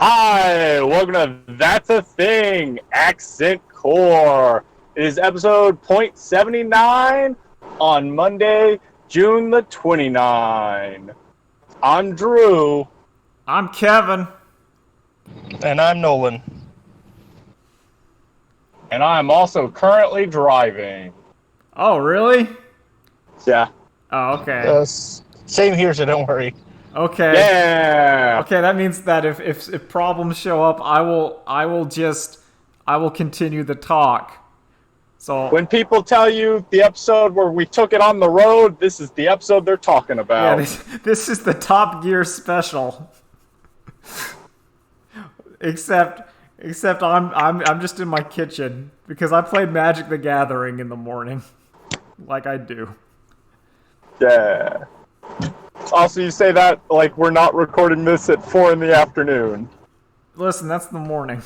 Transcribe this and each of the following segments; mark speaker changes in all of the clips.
Speaker 1: Hi, welcome to That's a Thing, Accent Core. It is episode .79 on Monday, June the 29th. I'm Drew.
Speaker 2: I'm Kevin.
Speaker 3: And I'm Nolan.
Speaker 1: And I'm also currently driving.
Speaker 2: Oh, really?
Speaker 1: Yeah.
Speaker 2: Oh, okay.
Speaker 3: Same here, so don't worry.
Speaker 2: Okay.
Speaker 1: Yeah.
Speaker 2: Okay, that means that if problems show up, I will continue the talk. So
Speaker 1: When people tell you the episode where we took it on the road, this is the episode they're talking about.
Speaker 2: yeah, this is the Top Gear special. Except I'm just in my kitchen because I played Magic the Gathering in the morning, like I do.
Speaker 1: Yeah. Also, you say that like we're not recording this at 4 in the afternoon.
Speaker 2: Listen, that's the morning.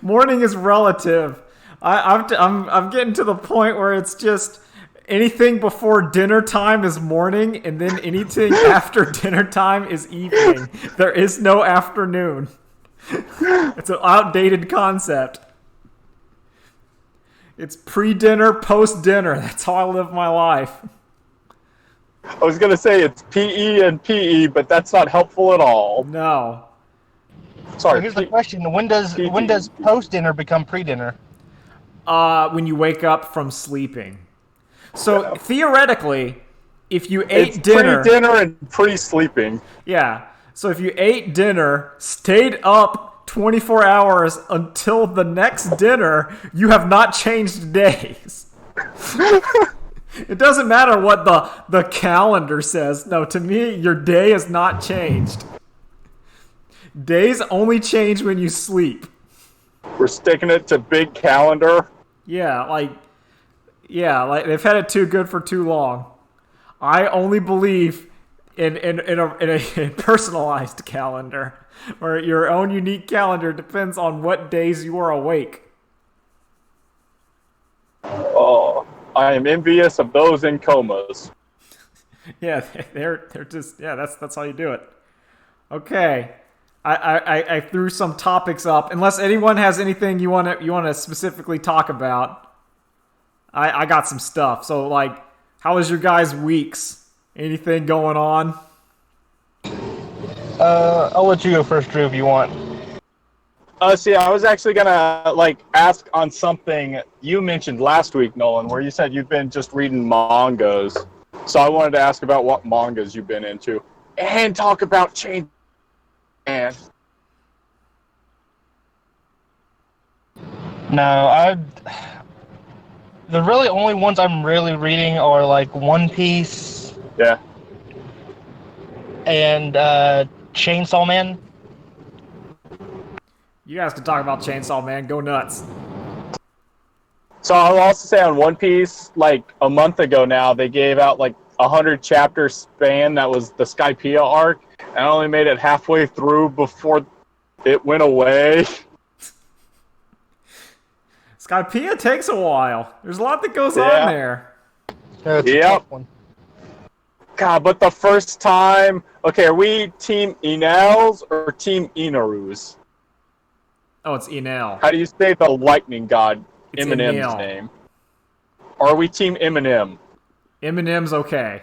Speaker 2: Morning is relative. I'm getting to the point where it's just anything before dinner time is morning, and then anything after dinner time is evening. There is no afternoon. It's an outdated concept. It's pre-dinner, post-dinner. That's how I live my life.
Speaker 1: I was going to say it's PE and PE, but that's not helpful at all.
Speaker 2: No.
Speaker 1: Sorry.
Speaker 3: Here's the question: When does post dinner become pre dinner?
Speaker 2: When you wake up from sleeping. So theoretically, if you ate dinner,
Speaker 1: pre-dinner and pre-sleeping.
Speaker 2: Yeah. So if you ate dinner, stayed up 24 hours until the next dinner, you have not changed days. It doesn't matter what the calendar says. No, to me, your day is not changed. Days only change when you sleep.
Speaker 1: We're sticking it to big calendar.
Speaker 2: Yeah, like they've had it too good for too long. I only believe in a personalized calendar, where your own unique calendar depends on what days you are awake.
Speaker 1: Oh, I am envious of those in comas.
Speaker 2: Yeah, they're just that's how you do it. Okay, I threw some topics up. Unless anyone has anything you want to specifically talk about, I got some stuff. So like, how was your guys' weeks? Anything going on?
Speaker 3: I'll let you go first, Drew, if you want.
Speaker 1: See, I was actually gonna ask on something you mentioned last week, Nolan, where you said you've been just reading mangas. So I wanted to ask about what mangas you've been into, and talk about Chain Man.
Speaker 3: No, the really only ones I'm really reading are like One Piece.
Speaker 1: Yeah.
Speaker 3: And Chainsaw Man.
Speaker 2: You guys can talk about Chainsaw Man. Go nuts.
Speaker 1: So I'll also say on One Piece, like a month ago now, they gave out like 100 chapter span that was the Skypiea arc, and I only made it halfway through before it went away.
Speaker 2: Skypiea takes a while. There's a lot that goes on there.
Speaker 3: Yeah, it's a tough one.
Speaker 1: God, but the first time... Okay, are we Team Inels or Team Inarus?
Speaker 2: Oh, it's Enel.
Speaker 1: How do you say the lightning god,
Speaker 2: It's
Speaker 1: Eminem's
Speaker 2: Enel.
Speaker 1: name? Or are we Team Eminem?
Speaker 2: Eminem's okay.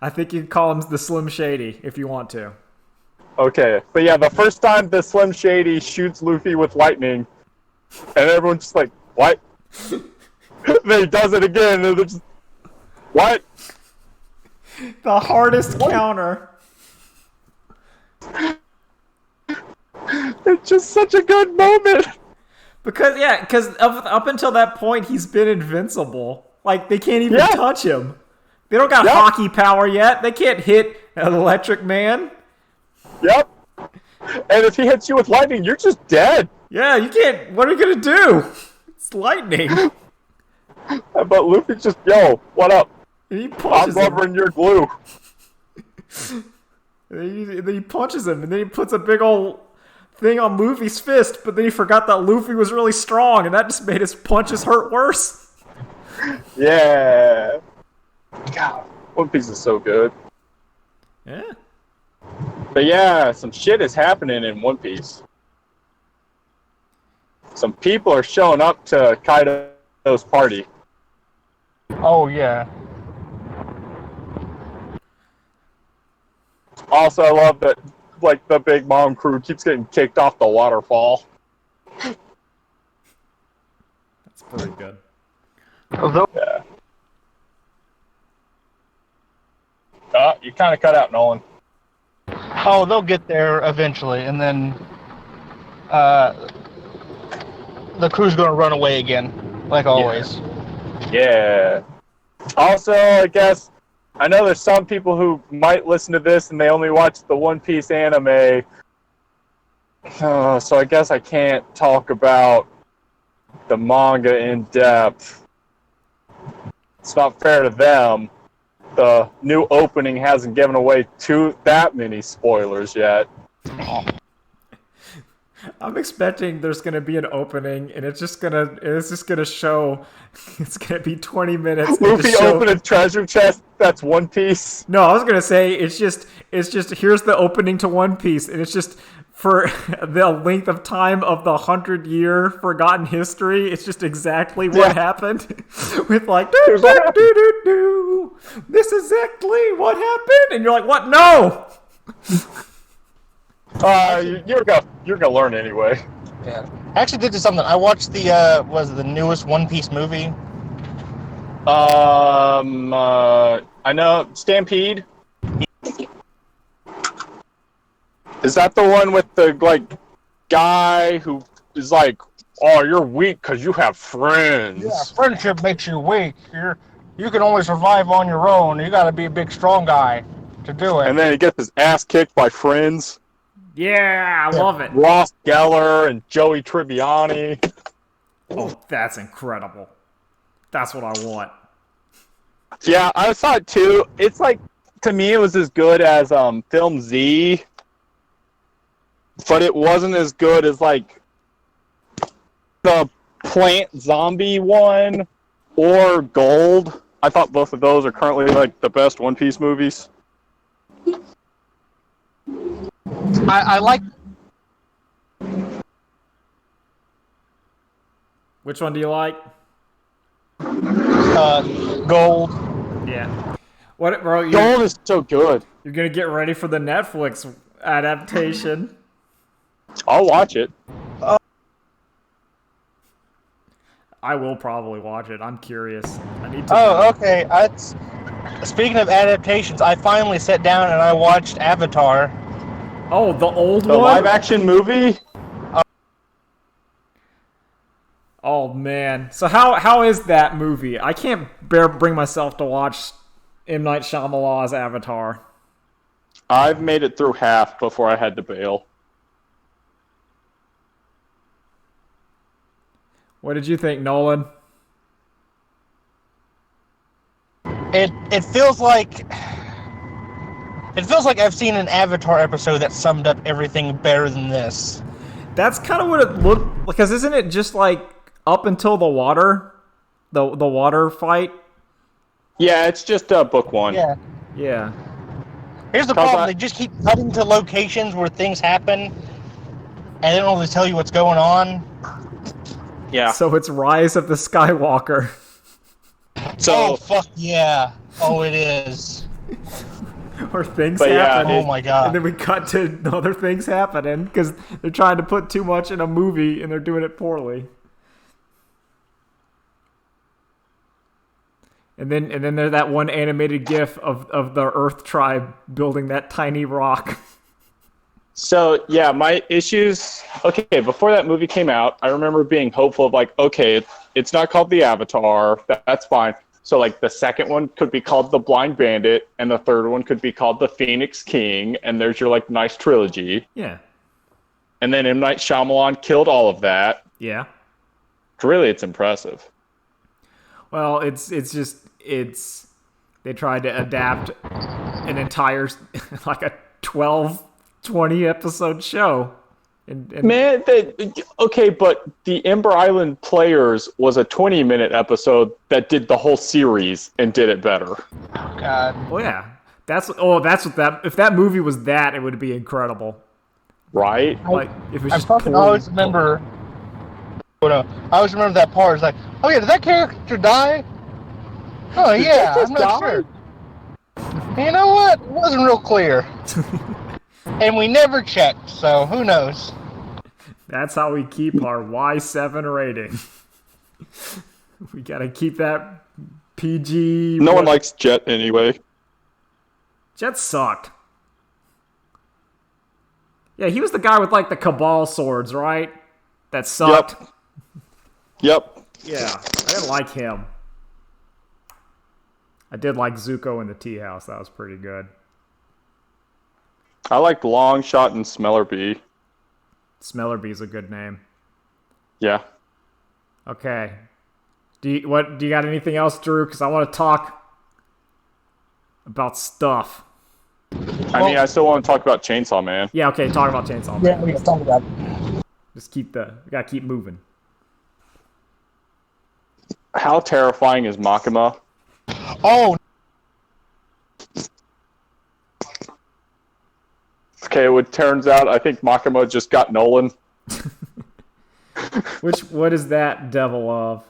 Speaker 2: I think you can call him the Slim Shady if you want to.
Speaker 1: Okay, but yeah, the first time the Slim Shady shoots Luffy with lightning, and everyone's just like, what? Then he does it again, and they're just, what?
Speaker 2: The hardest counter.
Speaker 1: It's just such a good moment.
Speaker 2: Because up until that point, he's been invincible. Like, they can't even touch him. They don't got hockey power yet. They can't hit an electric man.
Speaker 1: Yep. And if he hits you with lightning, you're just dead.
Speaker 2: Yeah, you can't. What are you going to do? It's lightning.
Speaker 1: But Luffy's just, yo, what up?
Speaker 2: And he
Speaker 1: I'm
Speaker 2: punches him.
Speaker 1: rubber and you're glue.
Speaker 2: And then he punches him, and then he puts a big old thing on Luffy's fist, but then he forgot that Luffy was really strong, and that just made his punches hurt worse.
Speaker 1: Yeah. God, One Piece is so good.
Speaker 2: Yeah.
Speaker 1: But yeah, some shit is happening in One Piece. Some people are showing up to Kaido's party.
Speaker 3: Oh yeah.
Speaker 1: Also, I love that, like, the Big Mom crew keeps getting kicked off the waterfall.
Speaker 2: That's pretty good.
Speaker 3: Although
Speaker 1: Yeah. You kind of cut out, Nolan.
Speaker 3: Oh, they'll get there eventually, and then the crew's gonna run away again, like always.
Speaker 1: Yeah. Also, I guess, I know there's some people who might listen to this and they only watch the One Piece anime. So I guess I can't talk about the manga in depth. It's not fair to them. The new opening hasn't given away that many spoilers yet.
Speaker 2: I'm expecting there's gonna be an opening, and it's just gonna show. It's gonna be 20 minutes.
Speaker 1: Luffy open a treasure chest. That's One Piece.
Speaker 2: No, I was gonna say it's just here's the opening to One Piece, and it's just for the length of time of the 100-year forgotten history. It's just exactly what happened. With like, this is exactly what happened, and you're like, what? No.
Speaker 1: You're gonna learn anyway.
Speaker 3: Yeah. I actually did do something. I watched the newest One Piece movie.
Speaker 1: I know Stampede. Is that the one with the guy who is like, "Oh, you're weak because you have friends."
Speaker 3: Yeah, friendship makes you weak. You can only survive on your own. You got to be a big, strong guy to do it.
Speaker 1: And then he gets his ass kicked by friends.
Speaker 2: Yeah, I love it.
Speaker 1: Ross Geller and Joey Tribbiani.
Speaker 2: Oh, that's incredible. That's what I want.
Speaker 1: Yeah, I saw it too. It's like, to me, it was as good as Film Z, but it wasn't as good as like the Plant Zombie one or Gold. I thought both of those are currently like the best One Piece movies.
Speaker 3: I like.
Speaker 2: Which one do you like?
Speaker 3: Gold.
Speaker 2: Yeah. What, bro?
Speaker 1: Gold is so good.
Speaker 2: You're gonna get ready for the Netflix adaptation.
Speaker 1: I'll watch it.
Speaker 2: I will probably watch it. I'm curious. I need to.
Speaker 3: Oh, okay. Speaking of adaptations, I finally sat down and I watched Avatar.
Speaker 2: Oh, the old
Speaker 1: The
Speaker 2: one?
Speaker 1: live-action movie?
Speaker 2: Oh, man. So how is that movie? I can't bring myself to watch M. Night Shyamalan's Avatar.
Speaker 1: I've made it through half before I had to bail.
Speaker 2: What did you think, Nolan?
Speaker 3: It feels like I've seen an Avatar episode that summed up everything better than this.
Speaker 2: That's kind of what it looked, because isn't it just like up until the water fight?
Speaker 1: Yeah, it's just book one.
Speaker 3: Yeah.
Speaker 2: Yeah.
Speaker 3: Here's the problem: they just keep cutting to locations where things happen, and they don't really tell you what's going on.
Speaker 1: Yeah.
Speaker 2: So it's Rise of the Skywalker.
Speaker 3: Oh fuck yeah! Oh, it is.
Speaker 2: Or things
Speaker 1: But yeah,
Speaker 2: happen.
Speaker 3: Oh my god!
Speaker 2: And then we cut to other things happening because they're trying to put too much in a movie and they're doing it poorly. And then there's that one animated GIF of the Earth tribe building that tiny rock.
Speaker 1: So, yeah, my issues... Okay, before that movie came out, I remember being hopeful of, like, okay, it's not called The Avatar. That's fine. So, like, the second one could be called The Blind Bandit, and the third one could be called The Phoenix King, and there's your, like, nice trilogy.
Speaker 2: Yeah.
Speaker 1: And then M. Night Shyamalan killed all of that.
Speaker 2: Yeah.
Speaker 1: Really, it's impressive.
Speaker 2: Well, it's they tried to adapt an entire, like a 20 episode show. And
Speaker 1: Man, okay, but the Ember Island Players was a 20-minute episode that did the whole series and did it better.
Speaker 3: Oh god!
Speaker 2: well, yeah, That's what that. If that movie was that, it would be incredible.
Speaker 1: Right?
Speaker 2: Like if it was
Speaker 3: I
Speaker 2: just
Speaker 3: fucking always remember. Oh no, I always remember that part. It's like, oh yeah, did that character die? Oh yeah, I'm not sure. You know what? It wasn't real clear. And we never checked, so who knows?
Speaker 2: That's how we keep our Y7 rating. We gotta keep that PG.
Speaker 1: No one likes Jet anyway.
Speaker 2: Jet sucked. Yeah, he was the guy with like the Cabal swords, right? That sucked.
Speaker 1: Yep.
Speaker 2: Yeah, I didn't like him. I did like Zuko in the tea house. That was pretty good.
Speaker 1: I liked Longshot and Smellerbee.
Speaker 2: Smellerbee's a good name.
Speaker 1: Yeah.
Speaker 2: Okay. Do you got anything else, Drew? Because I want to talk about stuff.
Speaker 1: I mean, I still want to talk about Chainsaw Man.
Speaker 2: Yeah, okay, talk about Chainsaw Man.
Speaker 3: Yeah, we can talk about it.
Speaker 2: Just we gotta keep moving.
Speaker 1: How terrifying is Makima?
Speaker 3: Oh,
Speaker 1: Okay, it turns out I think Makima just got Nolan.
Speaker 2: What is that devil of?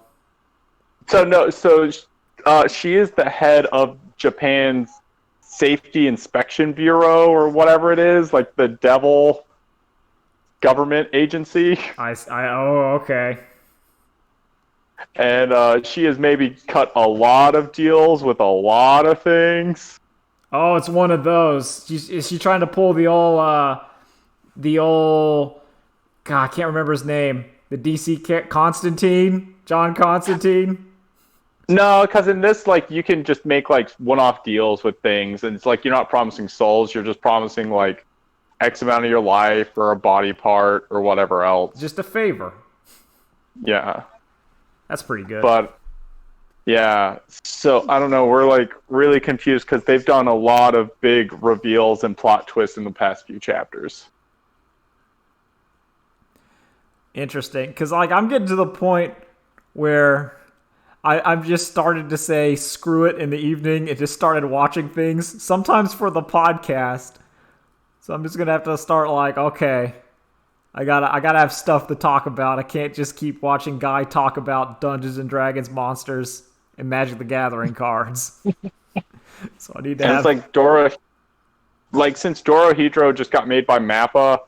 Speaker 1: She is the head of Japan's Safety Inspection Bureau or whatever it is, like the devil government agency.
Speaker 2: Oh, okay.
Speaker 1: And she has maybe cut a lot of deals with a lot of things.
Speaker 2: Oh, it's one of those. Is she trying to pull the old God, I can't remember his name. The DC Constantine? John Constantine?
Speaker 1: No, because in this, like, you can just make, like, one-off deals with things, and it's like you're not promising souls, you're just promising, like, X amount of your life or a body part or whatever else.
Speaker 2: Just a favor.
Speaker 1: Yeah.
Speaker 2: That's pretty good.
Speaker 1: But, yeah, so, I don't know, we're, like, really confused because they've done a lot of big reveals and plot twists in the past few chapters.
Speaker 2: Interesting, because, like, I'm getting to the point where I've just started to say screw it in the evening and just started watching things, sometimes for the podcast. So I'm just going to have to start like, okay, I gotta have stuff to talk about. I can't just keep watching Guy talk about Dungeons and Dragons monsters and Magic the Gathering cards. So I need to have...
Speaker 1: It's like since Dorohedro just got made by Mappa,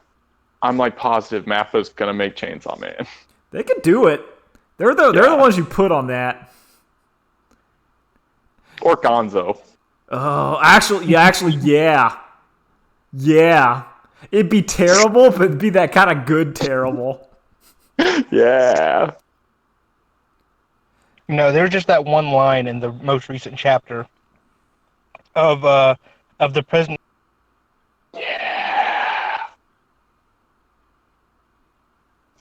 Speaker 1: I'm like positive Mappa's going to make Chainsaw Man.
Speaker 2: They could do it. They're the ones you put on that.
Speaker 1: Or Gonzo.
Speaker 2: Oh, actually, yeah. Yeah. It'd be terrible, but it'd be that kind of good terrible.
Speaker 1: Yeah.
Speaker 3: no, there's just that one line in the most recent chapter of the president.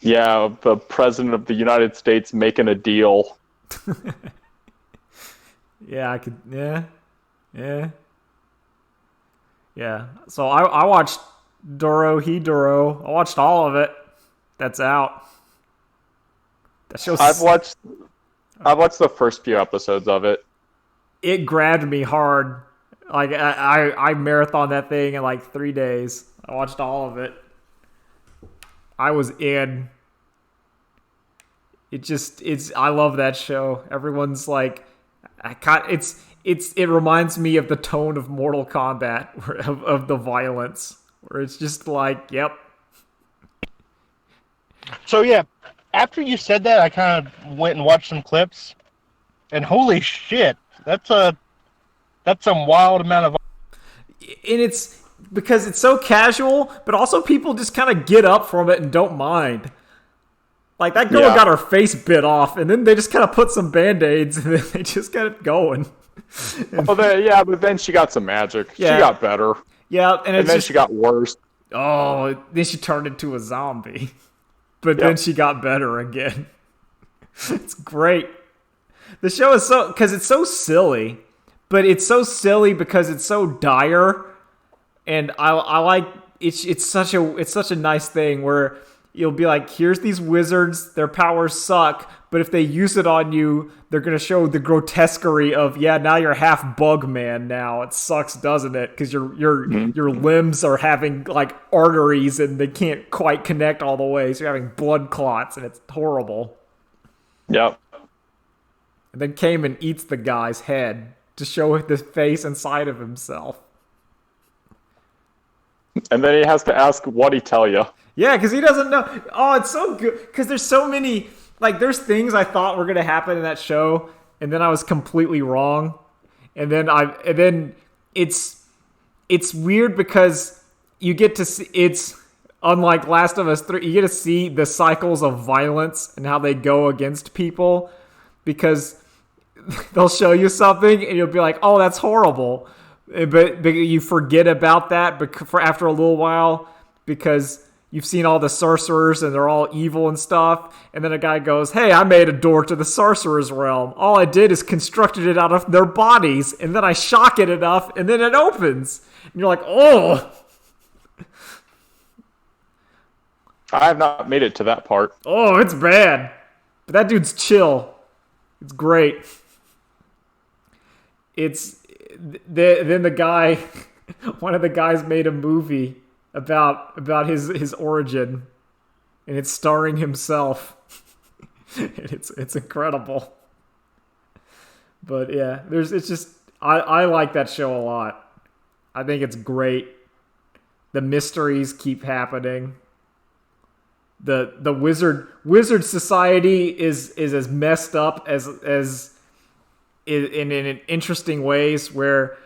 Speaker 1: Yeah, the President of the United States making a deal.
Speaker 2: Yeah, I could. Yeah. So I watched Dorohedoro. I watched all of it. That's out. That show's.
Speaker 1: I've watched the first few episodes of it.
Speaker 2: It grabbed me hard. Like I marathoned that thing in like 3 days. I watched all of it. I was in. I love that show. Everyone's like, it reminds me of the tone of Mortal Kombat, of the violence, where it's just like, yep.
Speaker 3: So yeah, after you said that, I kind of went and watched some clips, and holy shit, that's some wild amount of.
Speaker 2: And it's because it's so casual, but also people just kind of get up from it and don't mind. Like, that girl got her face bit off, and then they just kind of put some Band-Aids, and then they just kept going.
Speaker 1: But then she got some magic.
Speaker 2: Yeah.
Speaker 1: She got better.
Speaker 2: Yeah, and
Speaker 1: then she got worse.
Speaker 2: Oh, then she turned into a zombie. But then she got better again. It's great. The show is because it's so silly, but it's so silly because it's so dire, and I like it's such a nice thing where you'll be like, here's these wizards, their powers suck, but if they use it on you, they're gonna show the grotesquerie of, yeah, now you're half bug man now. It sucks, doesn't it? Because your limbs are having like arteries and they can't quite connect all the way, so you're having blood clots and it's horrible.
Speaker 1: Yep.
Speaker 2: And then Cayman eats the guy's head to show the face inside of himself.
Speaker 1: And then he has to ask, what'd he tell you?
Speaker 2: Yeah, because he doesn't know. Oh, it's so good. Because there's so many, like, there's things I thought were going to happen in that show, and then I was completely wrong. And then it's weird because you get to see, it's unlike Last of Us 3, you get to see the cycles of violence and how they go against people, because they'll show you something and you'll be like, oh, that's horrible. But you forget about that for after a little while because you've seen all the sorcerers and they're all evil and stuff. And then a guy goes, hey, I made a door to the sorcerer's realm. All I did is constructed it out of their bodies. And then I shock it enough and then it opens. And you're like, oh.
Speaker 1: I have not made it to that part.
Speaker 2: Oh, it's bad. But that dude's chill. It's great. Then the guy, one of the guys made a movie about his origin, and it's starring himself. And it's incredible. But yeah, I like that show a lot. I think it's great. The mysteries keep happening. The wizard society is as messed up as in interesting ways where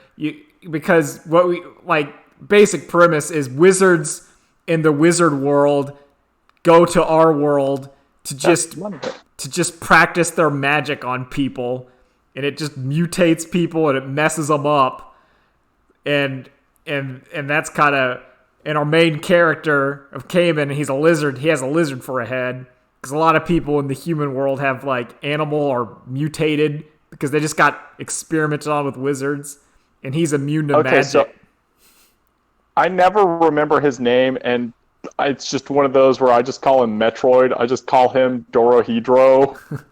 Speaker 2: because what we like basic premise is wizards in the wizard world go to our world to just practice their magic on people, and it just mutates people and it messes them up, and that's kind of, and our main character of Cayman, he's a lizard. He has a lizard for a head because a lot of people in the human world have like animal or mutated because they just got experimented on with wizards, and he's immune to magic.
Speaker 1: So I never remember his name, and it's just one of those where I just call him Metroid. I just call him Dorohedro.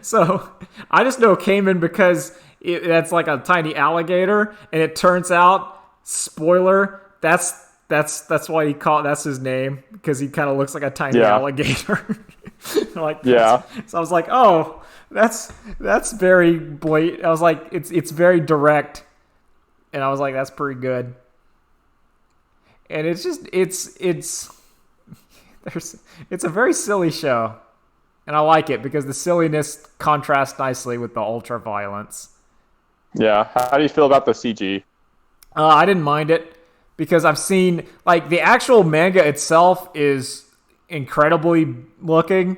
Speaker 2: So I just know Cayman because that's like a tiny alligator, and it turns out, spoiler, that's why that's his name, because he kind of looks like a tiny alligator. So I was like, oh, that's very blatant. I was like, it's very direct, and I was like, that's pretty good. And it's a very silly show, and I like it because the silliness contrasts nicely with the ultra violence.
Speaker 1: Yeah, how do you feel about the CG?
Speaker 2: I didn't mind it because I've seen, like, the actual manga itself is incredibly looking.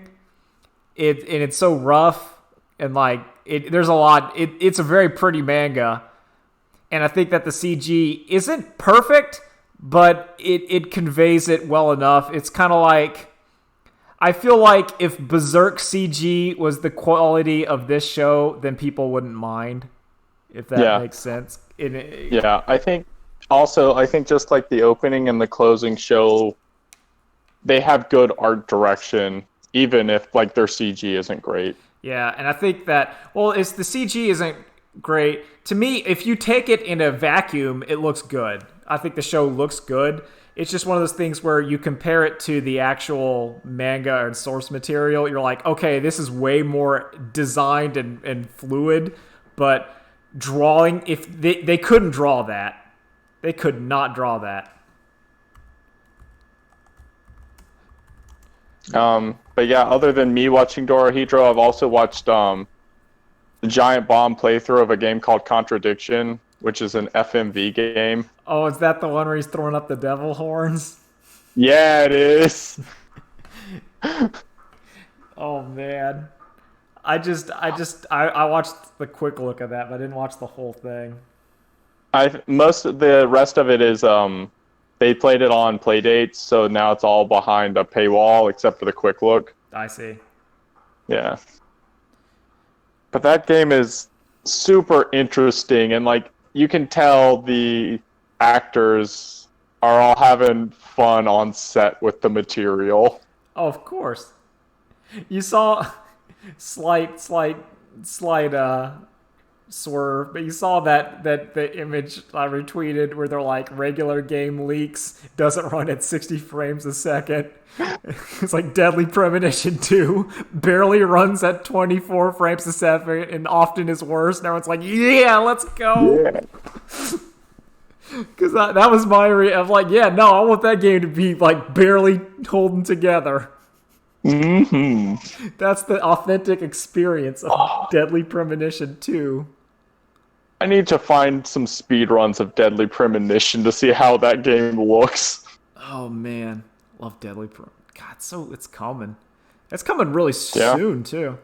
Speaker 2: And it's so rough. And like there's a lot. It's a very pretty manga, and I think that the CG isn't perfect, but it conveys it well enough. It's kind of like, I feel like if Berserk CG was the quality of this show, then people wouldn't mind. If that makes sense.
Speaker 1: I think just like the opening and the closing show, they have good art direction, even if like their CG isn't great.
Speaker 2: Yeah, and I think that, well, the CG isn't great. To me, if you take it in a vacuum, it looks good. I think the show looks good. It's just one of those things where you compare it to the actual manga and source material. You're like, okay, this is way more designed and fluid, but drawing, if they couldn't draw that. They could not draw that.
Speaker 1: But yeah, other than me watching Dorohedro, I've also watched the Giant Bomb playthrough of a game called Contradiction, which is an FMV game.
Speaker 2: Oh, is that the one where he's throwing up the devil horns?
Speaker 1: Yeah, it is.
Speaker 2: Oh man, I watched the quick look of that, but I didn't watch the whole thing.
Speaker 1: Most of the rest of it is they played it on Playdates, so now it's all behind a paywall except for the quick look.
Speaker 2: I see.
Speaker 1: Yeah. But that game is super interesting, and like you can tell the actors are all having fun on set with the material.
Speaker 2: Oh, of course. You saw slight swerve, but you saw that the image I retweeted where they're like regular game leaks doesn't run at 60 frames a second. It's like Deadly Premonition 2 barely runs at 24 frames a second and often is worse. Now it's like, yeah, let's go.
Speaker 1: Yeah.
Speaker 2: Because that was my I'm like, yeah, no, I want that game to be like barely holding together.
Speaker 1: Mm-hmm.
Speaker 2: That's the authentic experience of Deadly Premonition 2.
Speaker 1: I need to find some speed runs of Deadly Premonition to see how that game looks.
Speaker 2: Oh man, love Deadly Premonition. God, it's coming. It's coming really soon too.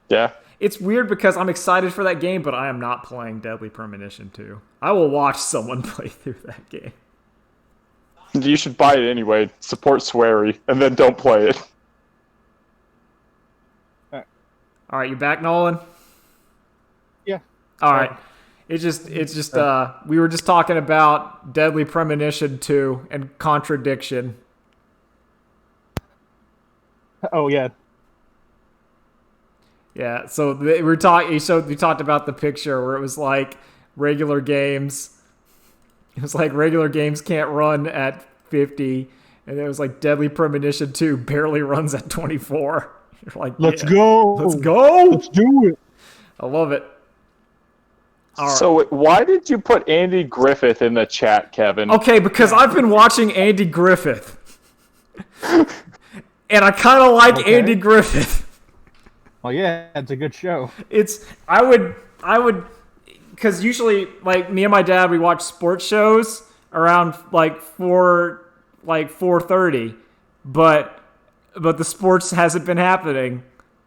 Speaker 1: Yeah.
Speaker 2: It's weird because I'm excited for that game, but I am not playing Deadly Premonition 2. I will watch someone play through that game.
Speaker 1: You should buy it anyway. Support Swery, and then don't play it.
Speaker 2: All right, you back, Nolan?
Speaker 3: Yeah.
Speaker 2: All right. It's just we were just talking about Deadly Premonition 2 and contradiction.
Speaker 3: Oh yeah.
Speaker 2: Yeah, so we talked about the picture where it was like regular games. It was like regular games can't run at 50, and it was like Deadly Premonition 2 barely runs at 24. You're like,
Speaker 3: Let's go.
Speaker 2: Let's go.
Speaker 3: Let's do it.
Speaker 2: I love it. All right.
Speaker 1: So why did you put Andy Griffith in the chat, Kevin?
Speaker 2: Okay, because I've been watching Andy Griffith. And I kind of like Andy Griffith.
Speaker 3: Well, yeah, it's a good show.
Speaker 2: I would, because usually, like, me and my dad, we watch sports shows around, like, 4:30, but the sports hasn't been happening.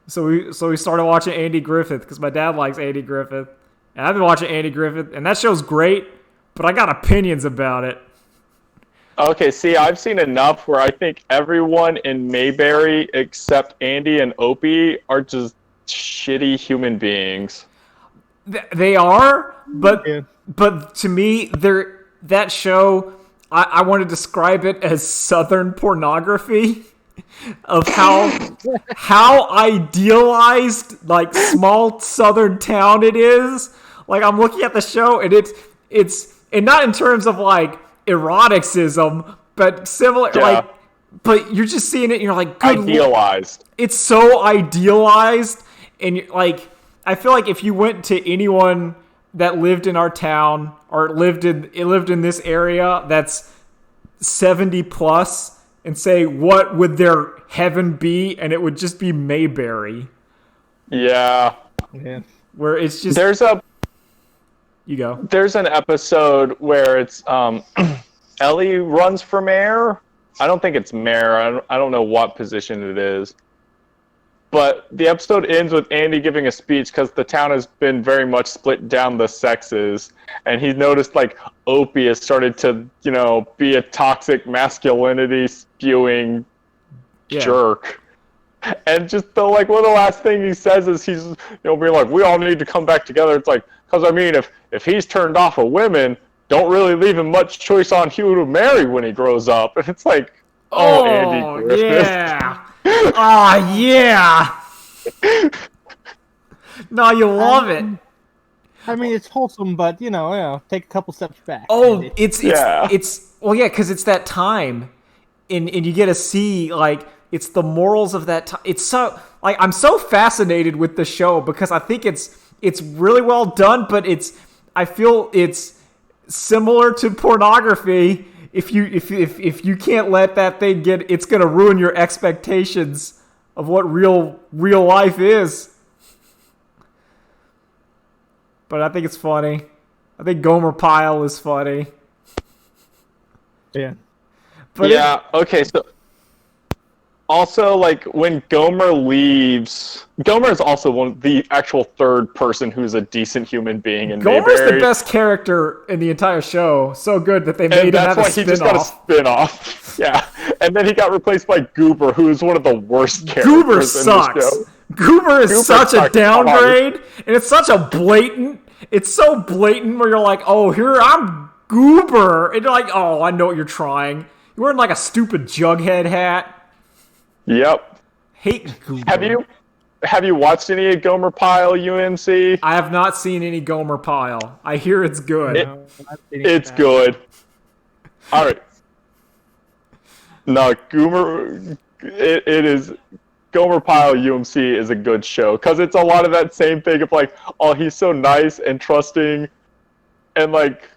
Speaker 2: So we started watching Andy Griffith, because my dad likes Andy Griffith. And I've been watching Andy Griffith, and that show's great, but I got opinions about it.
Speaker 1: Okay, see, I've seen enough where I think everyone in Mayberry except Andy and Opie are just shitty human beings.
Speaker 2: They are, but
Speaker 3: Yeah.
Speaker 2: but to me, that show, I want to describe it as Southern pornography of how idealized, like, small Southern town it is. Like, I'm looking at the show, and it's and not in terms of like eroticism, but similar, like, but you're just seeing it and you're like, good
Speaker 1: Idealized.
Speaker 2: it's so idealized, and you're like, I feel like if you went to anyone that lived in our town or lived in this area that's 70 plus and say, what would their heaven be, and it would just be Mayberry,
Speaker 1: Yeah.
Speaker 3: Yeah.
Speaker 2: where it's just you go.
Speaker 1: There's an episode where it's Ellie runs for mayor. I don't think it's mayor. I don't know what position it is. But the episode ends with Andy giving a speech because the town has been very much split down the sexes. And he noticed, like, Opie has started to, be a toxic masculinity spewing jerk. And just the, like, little last thing he says is he's, being like, we all need to come back together. It's like, because, I mean, if he's turned off of women, don't really leave him much choice on who to marry when he grows up. And it's like, Andy Griffith.
Speaker 2: Yeah. Yeah. No, you love it.
Speaker 3: I mean, it's wholesome, but take a couple steps back.
Speaker 2: Oh,
Speaker 3: Andy.
Speaker 2: it's well, yeah, because it's that time, and you get to see, like, it's the morals of that time. It's so, like, I'm so fascinated with the show because I think it's really well done, but I feel it's similar to pornography. If you can't let that thing it's gonna ruin your expectations of what real life is. But I think it's funny. I think Gomer Pyle is funny.
Speaker 3: Yeah.
Speaker 2: But
Speaker 1: okay, so also, like, when Gomer leaves, Gomer is also the actual third person who's a decent human being in
Speaker 2: Gomer's
Speaker 1: Mayberry.
Speaker 2: the best character in the entire show. So good that they made him have a
Speaker 1: that's why he just got a spin-off. Yeah. And then he got replaced by Goober, who is one of the worst characters
Speaker 2: Goober
Speaker 1: in
Speaker 2: sucks.
Speaker 1: the show.
Speaker 2: Goober is such a
Speaker 1: sucks
Speaker 2: downgrade, and it's such a blatant. It's so blatant where you're like, oh, here I'm Goober, and you're like, oh, I know what you're trying. You're wearing like a stupid Jughead hat.
Speaker 1: Yep.
Speaker 2: Hate Goober.
Speaker 1: Have you watched any of Gomer Pyle UMC?
Speaker 2: I have not seen any Gomer Pyle. I hear it's good.
Speaker 1: It's good. All right. No, it is. Gomer Pyle UMC is a good show because it's a lot of that same thing of like, oh, he's so nice and trusting, and like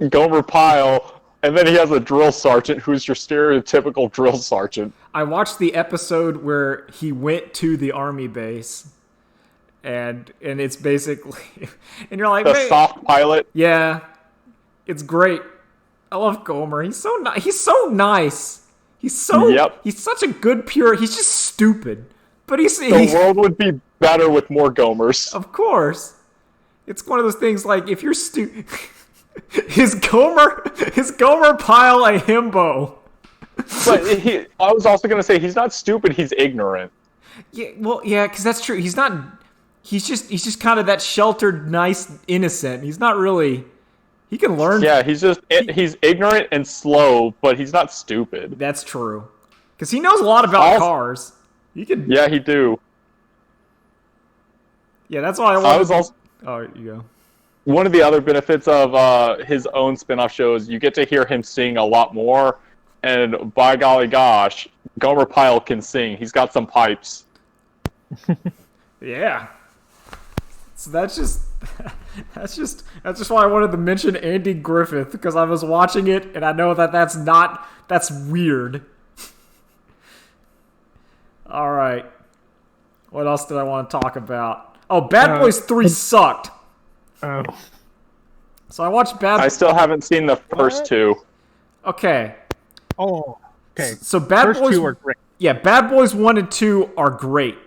Speaker 1: Gomer Pyle, and then he has a drill sergeant who's your stereotypical drill sergeant.
Speaker 2: I watched the episode where he went to the army base, and it's basically, and you're like,
Speaker 1: The
Speaker 2: "Hey."
Speaker 1: soft pilot.
Speaker 2: Yeah, it's great. I love Gomer. He's so nice. He's so nice. He's such a good pure. He's just stupid, but
Speaker 1: The world would be better with more Gomers.
Speaker 2: Of course, it's one of those things like if you're stupid, his Gomer Pyle a himbo.
Speaker 1: But I was also gonna say he's not stupid. He's ignorant.
Speaker 2: Yeah, well, yeah, because that's true. He's not. He's just kind of that sheltered, nice, innocent. He's not really. He can learn.
Speaker 1: Yeah, he's ignorant and slow, but he's not stupid.
Speaker 2: That's true. Because he knows a lot about cars. He can.
Speaker 1: Yeah, he do.
Speaker 2: Yeah, that's why I was also. Oh, you go.
Speaker 1: One of the other benefits of his own spin-off shows, you get to hear him sing a lot more, and by golly gosh, Gomer Pyle can sing. He's got some pipes.
Speaker 2: Yeah. So that's just why I wanted to mention Andy Griffith, because I was watching it and I know that's weird. All right. What else did I want to talk about? Oh, Bad Boys 3 sucked.
Speaker 3: Oh.
Speaker 2: So I watched
Speaker 1: I still haven't seen the first two.
Speaker 2: Okay.
Speaker 3: Oh. Okay.
Speaker 2: So Bad
Speaker 3: First
Speaker 2: Boys
Speaker 3: 2 are great.
Speaker 2: Yeah, Bad Boys 1 and 2 are great.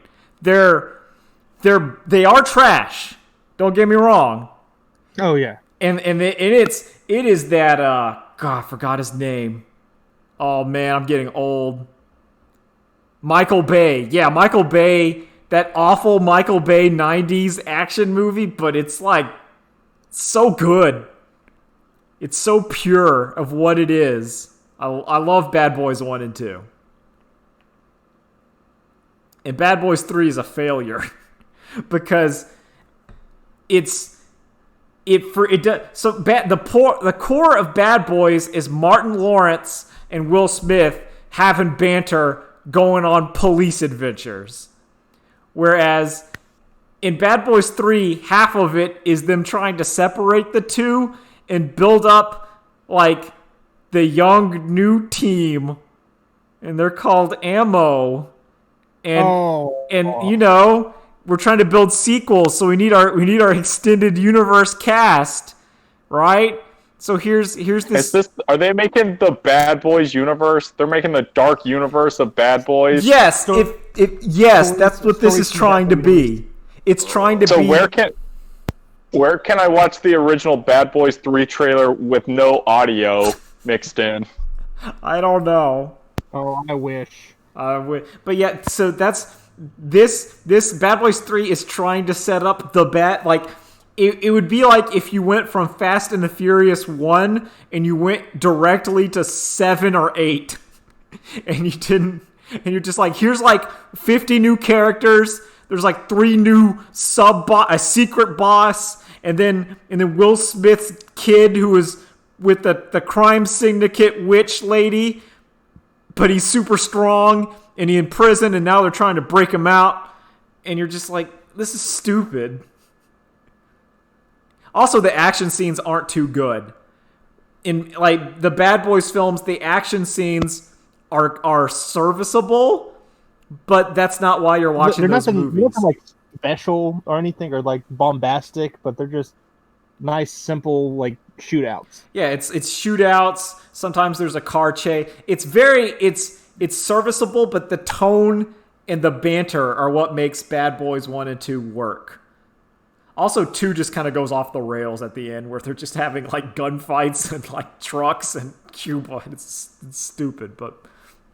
Speaker 2: They are trash. Don't get me wrong.
Speaker 3: Oh yeah.
Speaker 2: And it is that God, I forgot his name. Oh man, I'm getting old. Michael Bay. Yeah, Michael Bay, that awful Michael Bay 90s action movie, but it's like so good. It's so pure of what it is. I love Bad Boys 1 and 2. And Bad Boys 3 is a failure because the core of Bad Boys is Martin Lawrence and Will Smith having banter going on police adventures. Whereas in Bad Boys 3, half of it is them trying to separate the two and build up like the young new team, and they're called Ammo. And you know, we're trying to build sequels, so we need our extended universe cast, right? So here's this.
Speaker 1: Are they making the Bad Boys universe? They're making the dark universe of Bad Boys.
Speaker 2: Yes, yes, that's what this is trying to be. It's trying to be.
Speaker 1: So where can I watch the original Bad Boys 3 trailer with no audio mixed in?
Speaker 2: I don't know.
Speaker 3: Oh, I wish.
Speaker 2: But yeah, so that's this Bad Boys 3 is trying to set up the it would be like if you went from Fast and the Furious 1 and you went directly to 7 or 8 and you didn't, and you're just like, here's like 50 new characters, there's like 3 new a secret boss, and then Will Smith's kid who is with the crime syndicate witch lady, but he's super strong, and he's in prison, and now they're trying to break him out, and you're just like, this is stupid. Also, the action scenes aren't too good. In like the Bad Boys films, the action scenes are serviceable, but that's not why you're watching those movies.
Speaker 3: They're nothing like special or anything, or like bombastic, but they're just nice, simple like shootouts.
Speaker 2: Yeah, it's shootouts. Sometimes there's a car chase. It's serviceable, but the tone and the banter are what makes Bad Boys 1 and 2 work. Also, 2 just kind of goes off the rails at the end, where they're just having like gunfights and like trucks and Cuba. It's stupid, but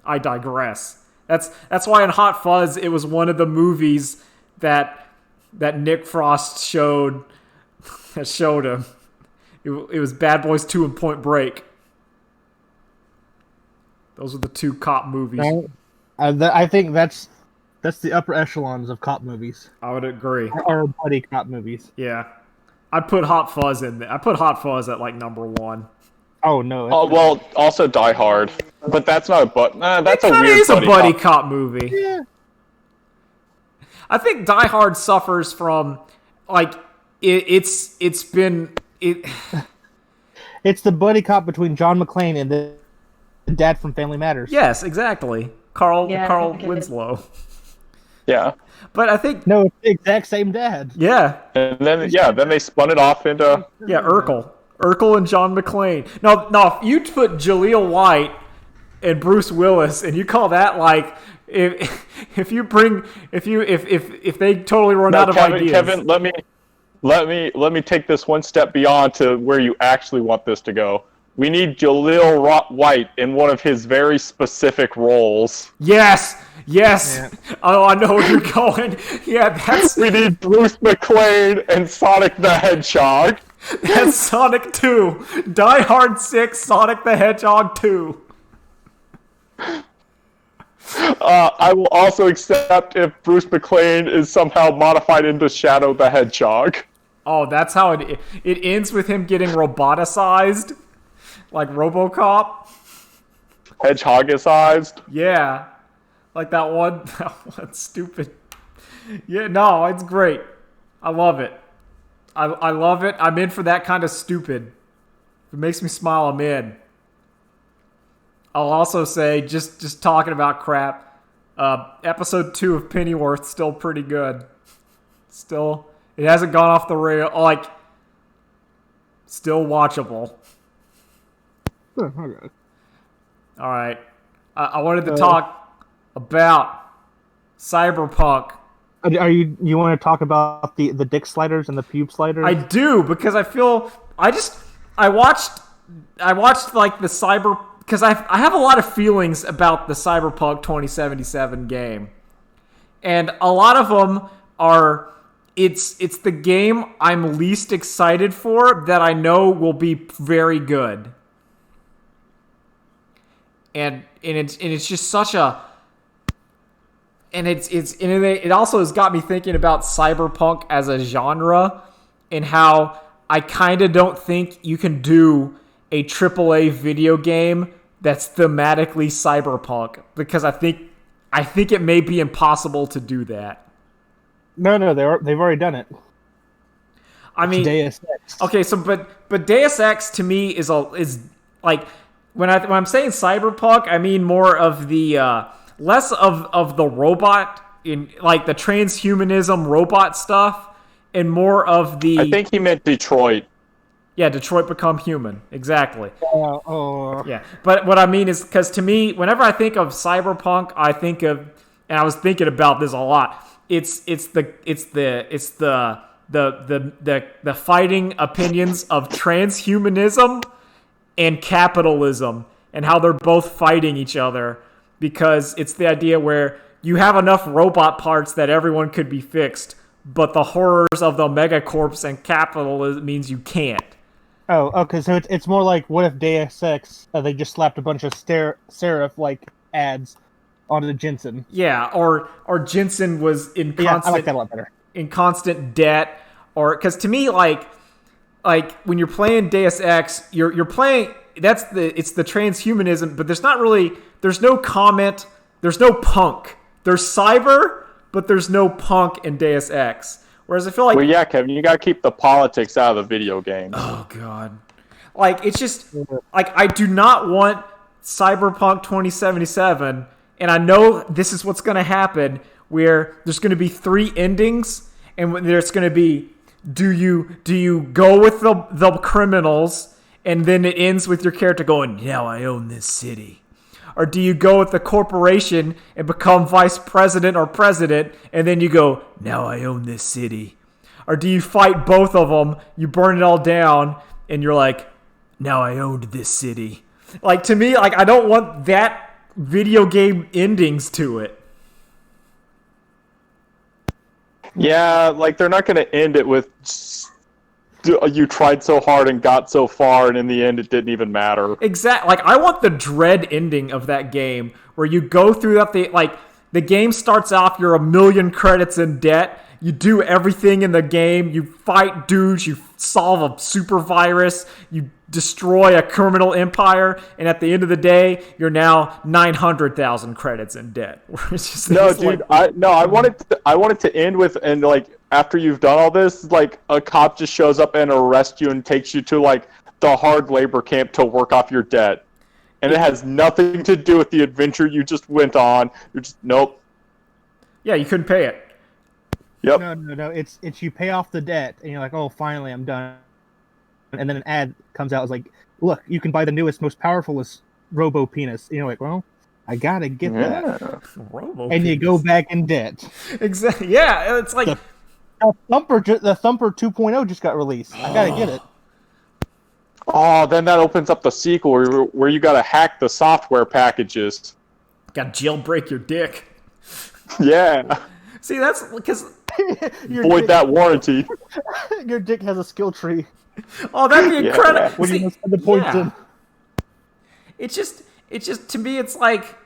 Speaker 2: I digress. That's why in Hot Fuzz it was one of the movies that Nick Frost showed him. It was Bad Boys 2 and Point Break. Those are the 2 cop movies.
Speaker 3: I think that's the upper echelons of cop movies,
Speaker 2: I would agree.
Speaker 3: or buddy cop movies.
Speaker 2: Yeah. I'd put Hot Fuzz in there. I put Hot Fuzz at like number 1.
Speaker 3: Oh no!
Speaker 1: Oh well, also Die Hard, but that's not a that's a
Speaker 2: It
Speaker 1: weird
Speaker 2: is a buddy
Speaker 1: cop.
Speaker 2: cop movie.
Speaker 3: Yeah.
Speaker 2: I think Die Hard suffers from like it's been.
Speaker 3: It's the buddy cop between John McClane and the dad from Family Matters.
Speaker 2: Yes, exactly. Carl
Speaker 4: I get it.
Speaker 2: Winslow.
Speaker 1: Yeah,
Speaker 2: But I think
Speaker 3: No, it's the exact same dad.
Speaker 2: yeah,
Speaker 1: and then they spun it off into
Speaker 2: Urkel and John McClane. Now if you put Jaleel White and Bruce Willis and you call that like if they totally run out of ideas.
Speaker 1: Kevin, let me take this one step beyond to where you actually want this to go. We need Jaleel White in one of his very specific roles.
Speaker 2: Yes.
Speaker 3: Yeah.
Speaker 2: Oh, I know where you're going. Yeah,
Speaker 1: We need Bruce McClane and Sonic the Hedgehog.
Speaker 2: that's Sonic 2. Die Hard 6, Sonic the Hedgehog 2.
Speaker 1: I will also accept if Bruce McClane is somehow modified into Shadow the Hedgehog.
Speaker 2: Oh, that's how it ends with him getting roboticized, like RoboCop.
Speaker 1: Hedgehogicized.
Speaker 2: Yeah, like that one stupid. Yeah, no, it's great. I love it. I love it. I'm in for that kind of stupid. If it makes me smile, I'm in. I'll also say, just talking about crap, episode 2 of Pennyworth still pretty good. Still, it hasn't gone off the rail. Like, still watchable.
Speaker 3: Okay.
Speaker 2: All right. I wanted to talk about Cyberpunk.
Speaker 3: Are you want to talk about the dick sliders and the pube sliders?
Speaker 2: I do, because I feel I watched like the cyber, because I have a lot of feelings about the Cyberpunk 2077 game, and a lot of them are it's the game I'm least excited for that I know will be very good, and it's just such a. And it also has got me thinking about cyberpunk as a genre and how I kind of don't think you can do a AAA video game that's thematically cyberpunk, because I think it may be impossible to do that.
Speaker 3: No, they've already done it.
Speaker 2: I mean,
Speaker 3: Deus Ex.
Speaker 2: okay, so but Deus Ex to me is like when I'm saying cyberpunk, I mean more of the less of the robot in like the transhumanism robot stuff, and more of the.
Speaker 1: I think he meant Detroit.
Speaker 2: Yeah, Detroit Become Human. Exactly.
Speaker 3: Oh.
Speaker 2: Yeah, but what I mean is, because to me, whenever I think of cyberpunk, I think of, and I was thinking about this a lot. It's the fighting opinions of transhumanism and capitalism, and how they're both fighting each other, because it's the idea where you have enough robot parts that everyone could be fixed, but the horrors of the megacorps and capitalism means you can't.
Speaker 3: Oh, okay. So it's more like, what if Deus Ex they just slapped a bunch of serif like ads onto Jensen?
Speaker 2: Yeah, or Jensen was in constant.
Speaker 3: Yeah, I like that a lot better.
Speaker 2: In constant debt, or because to me, like when you're playing Deus Ex, you're playing. It's the transhumanism, but there's no comment, there's no punk. There's cyber, but there's no punk in Deus Ex. Whereas I feel like,
Speaker 1: Well, yeah, Kevin, you gotta keep the politics out of the video games.
Speaker 2: oh god, like it's just like I do not want Cyberpunk 2077, and I know this is what's going to happen, where there's going to be 3 endings, and there's going to be do you go with the criminals, and then it ends with your character going, now I own this city? Or do you go with the corporation and become vice president or president, and then you go, now I own this city? Or do you fight both of them, you burn it all down, and you're like, now I owned this city? Like, to me, like, I don't want that video game endings to it.
Speaker 1: Yeah, like they're not gonna end it with you tried so hard and got so far, and in the end, it didn't even matter.
Speaker 2: Exactly. Like, I want the dread ending of that game where you go through that. The game starts off, you're 1,000,000 credits in debt. You do everything in the game. You fight dudes. You solve a super virus. You destroy a criminal empire. And at the end of the day, you're now 900,000 credits in debt.
Speaker 1: No, dude. I want it to end with, and like after you've done all this, like a cop just shows up and arrests you and takes you to like the hard labor camp to work off your debt. And it has nothing to do with the adventure you just went on. You're just nope.
Speaker 2: Yeah, you couldn't pay it.
Speaker 1: Yep.
Speaker 3: No. It's you pay off the debt, and you're like, oh, finally, I'm done. And then an ad comes out, it's like, look, you can buy the newest, most powerfulest Robo Penis. And you're like, well, I gotta get that.
Speaker 2: Robo
Speaker 3: and you go back in debt.
Speaker 2: Exactly. Yeah, it's like
Speaker 3: the Thumper 2.0 just got released. I gotta get it.
Speaker 1: Oh, then that opens up the sequel where you gotta hack the software packages.
Speaker 2: got jailbreak your dick.
Speaker 1: Yeah.
Speaker 2: See, that's because
Speaker 1: void that warranty.
Speaker 3: Your dick has a skill tree.
Speaker 2: Oh, that'd be incredible.
Speaker 3: When you spend the points in.
Speaker 2: It's just to me, it's like,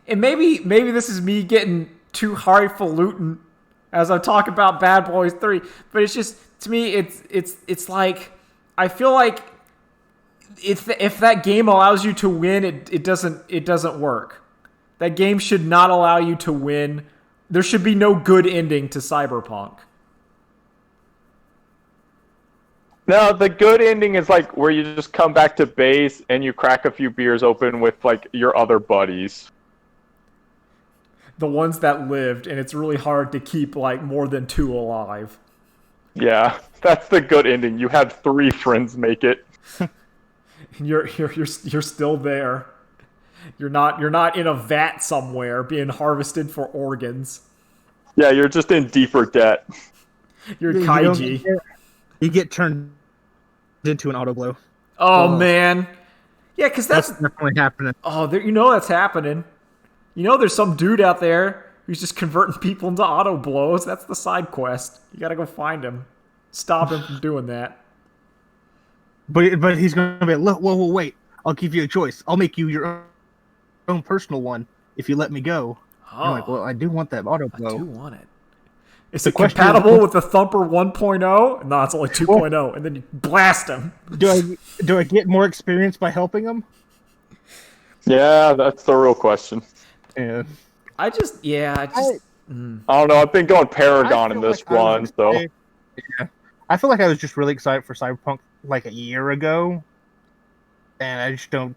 Speaker 2: and maybe this is me getting too highfalutin as I talk about Bad Boys 3, but it's just, to me, it's like, I feel like if that game allows you to win, it doesn't work. That game should not allow you to win. There should be no good ending to Cyberpunk.
Speaker 1: No, the good ending is like where you just come back to base and you crack a few beers open with like your other buddies.
Speaker 2: The ones that lived, and it's really hard to keep like more than 2 alive.
Speaker 1: Yeah, that's the good ending. You had 3 friends make it.
Speaker 2: And you're still there. You're not in a vat somewhere being harvested for organs.
Speaker 1: Yeah, you're just in deeper debt.
Speaker 2: You're Kaiji.
Speaker 3: You get turned into an auto blow.
Speaker 2: Oh man. Yeah, because that's
Speaker 3: definitely happening.
Speaker 2: Oh, that's happening. There's some dude out there who's just converting people into auto blows. That's the side quest. You gotta go find him. Stop him from doing that.
Speaker 3: But he's gonna be like, whoa, wait. I'll give you a choice. I'll make you your own personal one if you let me go.
Speaker 2: Oh.
Speaker 3: You're like, well, I do want that auto blow.
Speaker 2: I do want it. Is it compatible with the Thumper 1.0? No, it's only 2.0, and then you blast him.
Speaker 3: Do I get more experience by helping him?
Speaker 1: Yeah, that's the real question.
Speaker 3: Yeah.
Speaker 2: I don't
Speaker 1: know. I've been going Paragon in this one, so.
Speaker 3: Yeah. I feel like I was just really excited for Cyberpunk like a year ago, and I just don't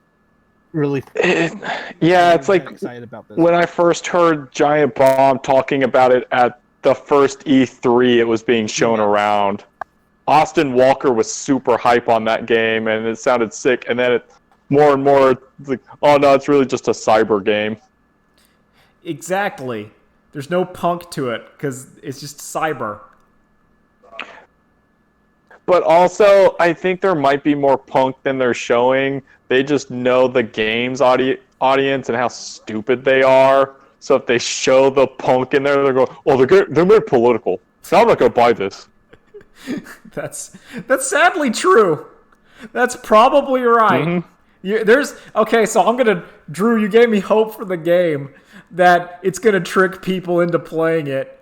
Speaker 3: really.
Speaker 1: It's like
Speaker 3: excited about this.
Speaker 1: When I first heard Giant Bomb talking about it at the first E3, it was being shown around. Austin Walker was super hype on that game, and it sounded sick. And then more and more, it's like, oh no, it's really just a cyber game.
Speaker 2: Exactly. There's no punk to it because it's just cyber.
Speaker 1: But also, I think there might be more punk than they're showing. They just know the game's audience and how stupid they are. So if they show the punk in there, they're going, "Oh, they're very political. So I'm not going to buy this."
Speaker 2: That's sadly true. That's probably right. Mm-hmm. So Drew, you gave me hope for the game that it's gonna trick people into playing it.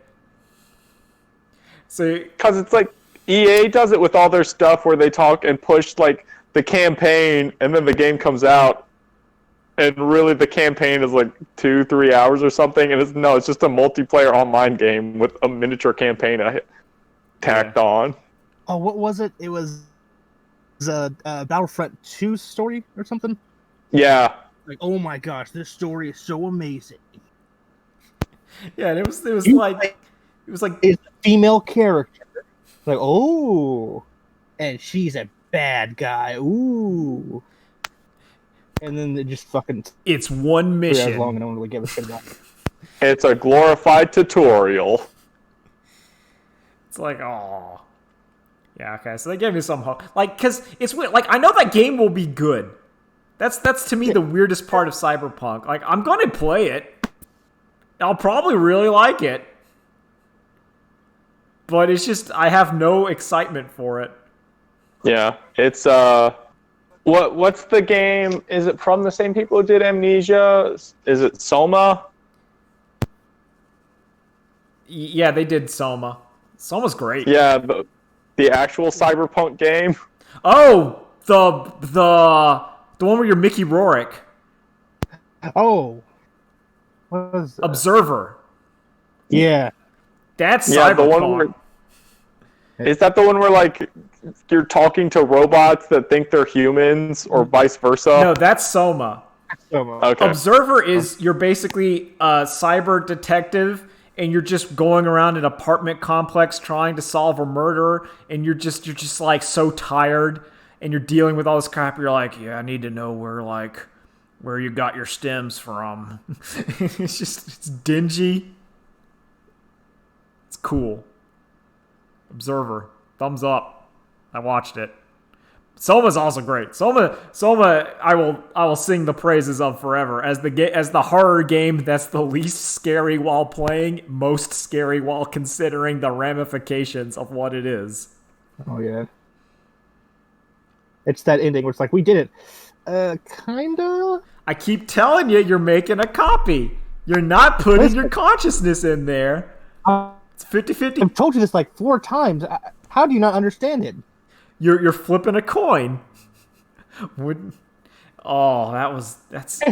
Speaker 2: So
Speaker 1: because it's like EA does it with all their stuff where they talk and push like the campaign, and then the game comes out. And really, the campaign is like 2-3 hours or something, and it's just a multiplayer online game with a miniature campaign tacked on.
Speaker 3: Oh, what was it? It was a Battlefront 2 story or something.
Speaker 1: Yeah.
Speaker 3: Like, oh my gosh, this story is so amazing.
Speaker 2: Yeah, and it was like
Speaker 3: it's a female character. Like, oh, and she's a bad guy. Ooh. And then they just fucking.
Speaker 2: It's one mission.
Speaker 3: Long and I don't really give a shit about it.
Speaker 1: It's a glorified tutorial.
Speaker 2: It's like, oh. Yeah, okay. So they gave me some hope. Like, because it's weird. Like, I know that game will be good. That's to me the weirdest part of Cyberpunk. Like, I'm going to play it. I'll probably really like it. But it's just, I have no excitement for it.
Speaker 1: Yeah, it's what's the game? Is it from the same people who did Amnesia? Is it Soma?
Speaker 2: Yeah, they did Soma. Soma's great.
Speaker 1: Yeah, the actual Cyberpunk game.
Speaker 2: Oh, the one where you're Mickey Rourke.
Speaker 3: Oh, what was that?
Speaker 2: Observer.
Speaker 3: Yeah.
Speaker 2: That's
Speaker 1: Yeah,
Speaker 2: Cyberpunk.
Speaker 1: the one where is that the one where like you're talking to robots that think they're humans, or vice versa?
Speaker 2: No, that's Soma.
Speaker 1: Okay.
Speaker 2: Observer is you're basically a cyber detective, and you're just going around an apartment complex trying to solve a murder, and you're just like so tired, and you're dealing with all this crap. You're like, yeah, I need to know where you got your stems from. It's dingy. It's cool. Observer, thumbs up. I watched it. Soma's also great. Soma, I will sing the praises of forever as the horror game that's the least scary while playing, most scary while considering the ramifications of what it is.
Speaker 3: Oh yeah. It's that ending where it's like, we did it. Kinda.
Speaker 2: I keep telling you, you're making a copy. You're not putting your consciousness in there. It's 50-50.
Speaker 3: I've told you this like 4 times. How do you not understand it?
Speaker 2: You're flipping a coin. That's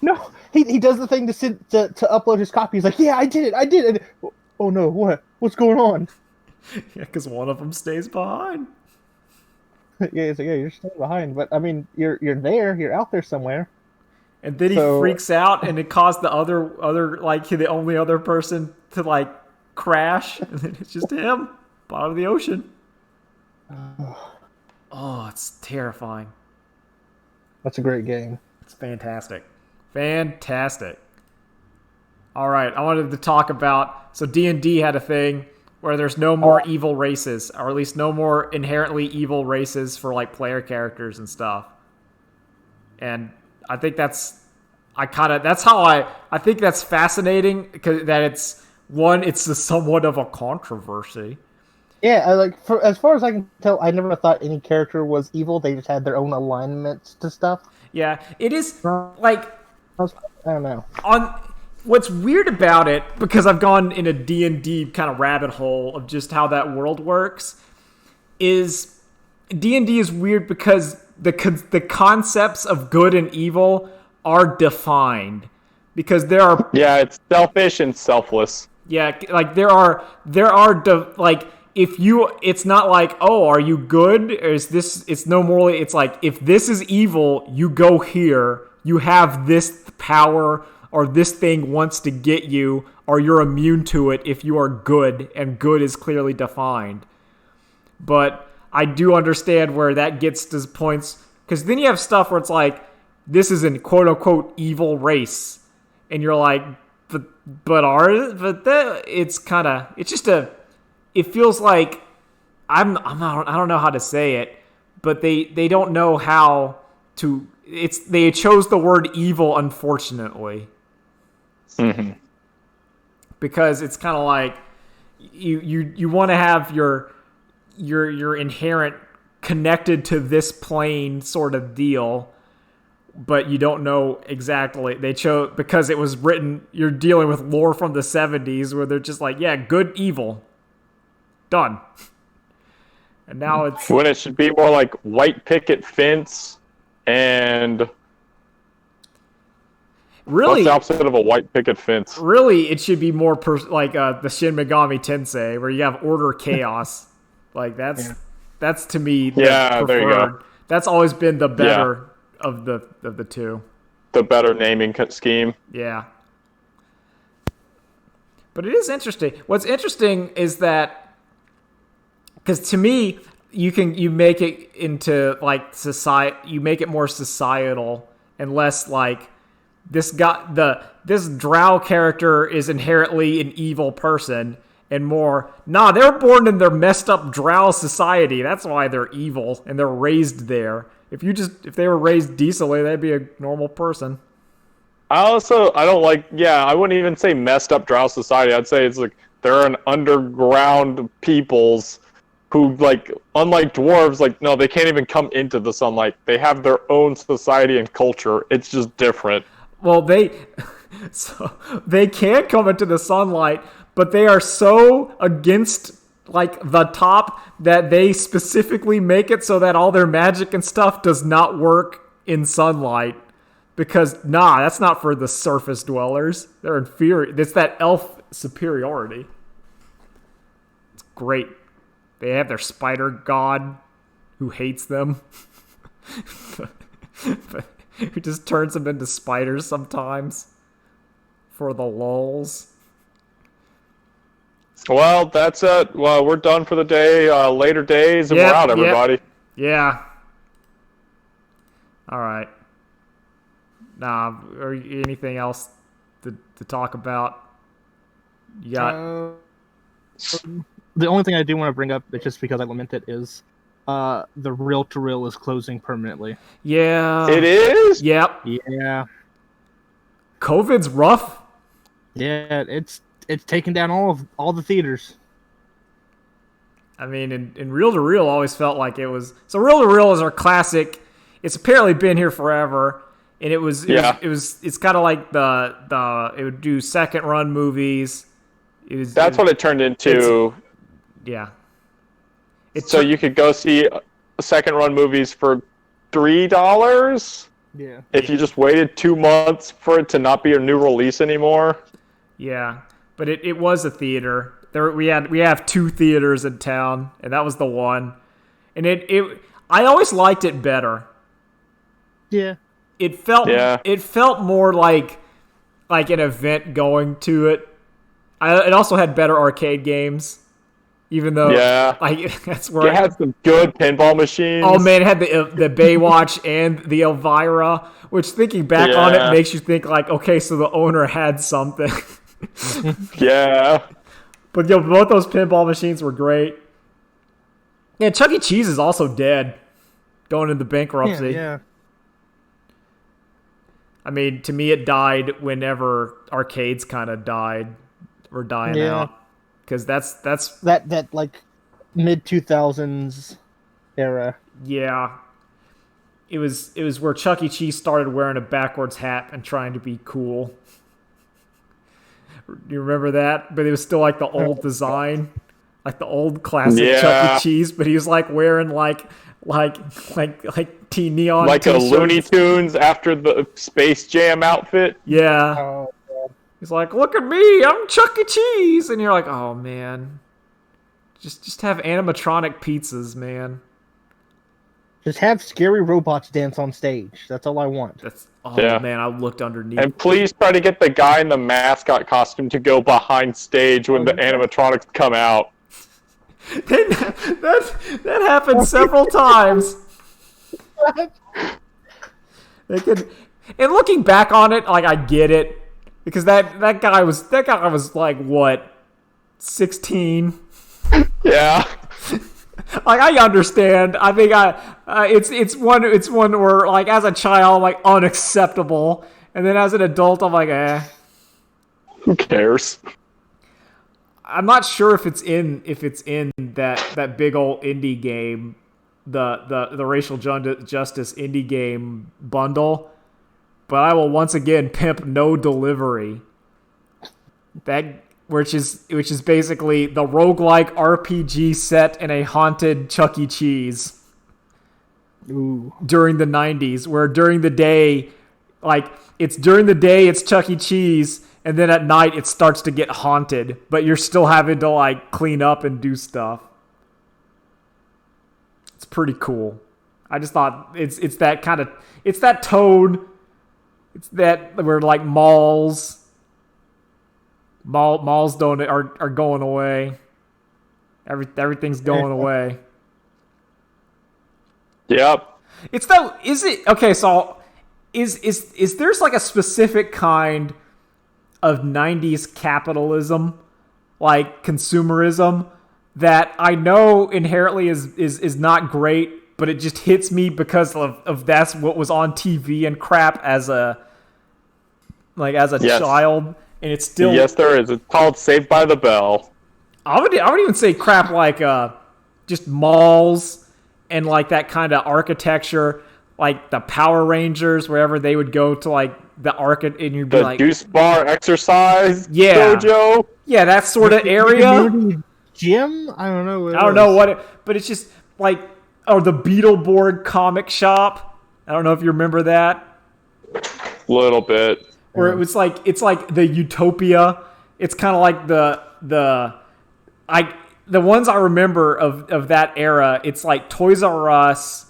Speaker 3: No, he does the thing to upload his copy. He's like, yeah, I did it. Oh no, what's going on?
Speaker 2: yeah, because one of them stays behind.
Speaker 3: Yeah, he's like, yeah, you're still behind, but I mean, you're there, you're out there somewhere.
Speaker 2: And then he freaks out, and it caused the other like the only other person to like crash, and then it's just him, bottom of the ocean. Oh, it's terrifying.
Speaker 3: That's a great game.
Speaker 2: It's fantastic. Fantastic. All right, I wanted to talk about, so D&D had a thing where there's no more evil races, or at least no more inherently evil races for like player characters and stuff. And I think that's fascinating, because that it's somewhat of a controversy.
Speaker 3: Yeah, as far as I can tell, I never thought any character was evil. They just had their own alignments to stuff.
Speaker 2: Yeah, it is like,
Speaker 3: I don't know.
Speaker 2: What's weird about it, because I've gone in a D&D kind of rabbit hole of just how that world works, is D&D is weird because the concepts of good and evil are defined, because there are
Speaker 1: it's selfish and selfless.
Speaker 2: Yeah, like it's not like, oh, are you good? Or is this, it's no more, it's like, if this is evil, you go here, you have this power, or this thing wants to get you, or you're immune to it if you are good, and good is clearly defined. But I do understand where that gets to points, because then you have stuff where it's like, this is an quote-unquote evil race, and you're like, it feels like, I don't know how to say it, but they don't know how to, they chose the word evil, unfortunately.
Speaker 1: Mm-hmm.
Speaker 2: Because it's kind of like, you want to have your inherent connected to this plane sort of deal, but you don't know exactly. They chose, because it was written, you're dealing with lore from the 70s where they're just like, yeah, good, evil, done. And now it's,
Speaker 1: when it should be more like white picket fence and
Speaker 2: really,
Speaker 1: what's the opposite of a white picket fence?
Speaker 2: Really, it should be more like the Shin Megami Tensei, where you have order, chaos. Like that's to me the preferred.
Speaker 1: There you go.
Speaker 2: That's always been the better of the two.
Speaker 1: The better naming scheme.
Speaker 2: Yeah. But it is interesting. What's interesting is that, because to me, you make it into like you make it more societal and less like this drow character is inherently an evil person, and more, they're born in their messed up drow society. That's why they're evil, and they're raised there. If they were raised decently, they'd be a normal person.
Speaker 1: I don't like, I wouldn't even say messed up drow society. I'd say it's like they're an underground peoples who, like, unlike dwarves, like, no, they can't even come into the sunlight. They have their own society and culture. It's just different.
Speaker 2: Well, so they can come into the sunlight, but they are so against like the top that they specifically make it so that all their magic and stuff does not work in sunlight. Because that's not for the surface dwellers. They're inferior. It's that elf superiority. It's great. They have their spider god who hates them. Who just turns them into spiders sometimes for the lulz.
Speaker 1: Well, that's it. Well, we're done for the day. Later days, and we're out, everybody.
Speaker 2: Yeah. All right. Or anything else to talk about? You got...
Speaker 3: The only thing I do want to bring up, just because I lament it, is the reel-to-reel is closing permanently.
Speaker 2: Yeah.
Speaker 1: It is?
Speaker 2: Yep.
Speaker 3: Yeah.
Speaker 2: COVID's rough.
Speaker 3: Yeah, it's taken down all the theaters.
Speaker 2: I mean, in reel-to-reel always felt like it was... So reel-to-reel is our classic. It's apparently been here forever. And it's kind of like it would do second run movies.
Speaker 1: That's what it turned into.
Speaker 2: Yeah.
Speaker 1: So you could go see second run movies for $3.
Speaker 3: Yeah.
Speaker 1: If you just waited 2 months for it to not be a new release anymore.
Speaker 2: Yeah, but it was a theater. We have 2 theaters in town, and that was the one. And I always liked it better.
Speaker 3: Yeah.
Speaker 2: It felt more like an event going to it. It also had better arcade games, even though that's where
Speaker 1: it had some good pinball machines.
Speaker 2: Oh man, it had the Baywatch and the Elvira, which thinking back on it makes you think like, okay, so the owner had something.
Speaker 1: Yeah,
Speaker 2: but both those pinball machines were great. Yeah, Chuck E. Cheese is also dead, going into bankruptcy.
Speaker 3: Yeah.
Speaker 2: I mean, to me, it died whenever arcades kind of died or dying out, because that's
Speaker 3: that like mid-2000s era.
Speaker 2: Yeah, it was where Chuck E. Cheese started wearing a backwards hat and trying to be cool. You remember that? But it was still like the old design, like the old classic Chuck E. Cheese. But he was like wearing like neon,
Speaker 1: like
Speaker 2: t-shirts.
Speaker 1: a Looney Tunes after the Space Jam outfit.
Speaker 2: Yeah.
Speaker 3: Oh,
Speaker 2: he's like, look at me, I'm Chuck E. Cheese, and you're like, oh man, just have animatronic pizzas, man.
Speaker 3: Just have scary robots dance on stage. That's all I want.
Speaker 2: Man, I looked underneath.
Speaker 1: And please try to get the guy in the mascot costume to go behind stage when the animatronics come out.
Speaker 2: that happened several times. And looking back on it, like I get it, because that guy was like what, 16?
Speaker 1: Yeah.
Speaker 2: Like I understand. I think it's one where like as a child I'm like unacceptable, and then as an adult I'm like
Speaker 1: Who cares?
Speaker 2: I'm not sure if it's in that big old indie game, the racial justice indie game bundle, but I will once again pimp No Delivery. Which is basically the roguelike RPG set in a haunted Chuck E. Cheese.
Speaker 3: Ooh.
Speaker 2: During the 90s, where during the day it's Chuck E. Cheese, and then at night it starts to get haunted, but you're still having to like clean up and do stuff. It's pretty cool. I just thought it's that tone. It's that where like malls are going away. Everything's going away.
Speaker 1: Yep.
Speaker 2: So is there's like a specific kind of 90s capitalism, like consumerism, that I know inherently is not great, but it just hits me because of that's what was on TV and crap as a child. And it's still
Speaker 1: there is. It's called Saved by the Bell.
Speaker 2: I would even say crap like just malls and like that kind of architecture, like the Power Rangers, wherever they would go to like the and you'd be
Speaker 1: The
Speaker 2: like,
Speaker 1: Deuce Bar exercise
Speaker 2: Yeah.
Speaker 1: dojo.
Speaker 2: yeah, that sort of area.
Speaker 3: Gym? I don't know.
Speaker 2: I don't know but it's just like, the Beetleborg comic shop. I don't know if you remember that.
Speaker 1: Little bit.
Speaker 2: Where it's like the Utopia. It's kind of like the ones I remember of that era. It's like Toys R Us.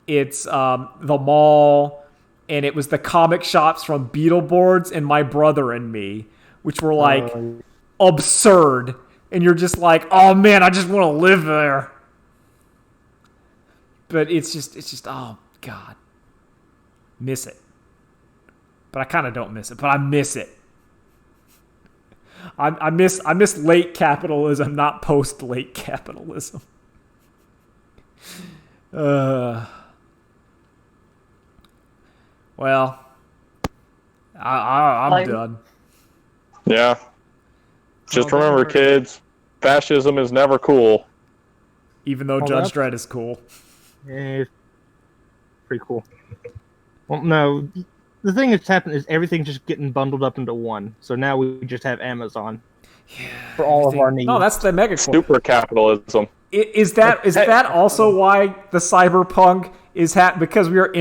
Speaker 2: It's the mall, and it was the comic shops from Beetleborgs and My Brother and Me, which were like absurd. And you're just like, oh man, I just want to live there. But it's just oh god, miss it. But I kind of don't miss it, but I miss it. I miss late capitalism, not post late capitalism. Well, I'm done.
Speaker 1: Yeah. Just remember, kids, fascism is never cool.
Speaker 2: Even though Judge Dredd is cool.
Speaker 3: Yeah, pretty cool. Well, no, the thing that's happened is everything's just getting bundled up into one. So now we just have Amazon for all of our needs.
Speaker 2: No, that's the megacorp.
Speaker 1: Super capitalism.
Speaker 2: Is that also why the cyberpunk is because we are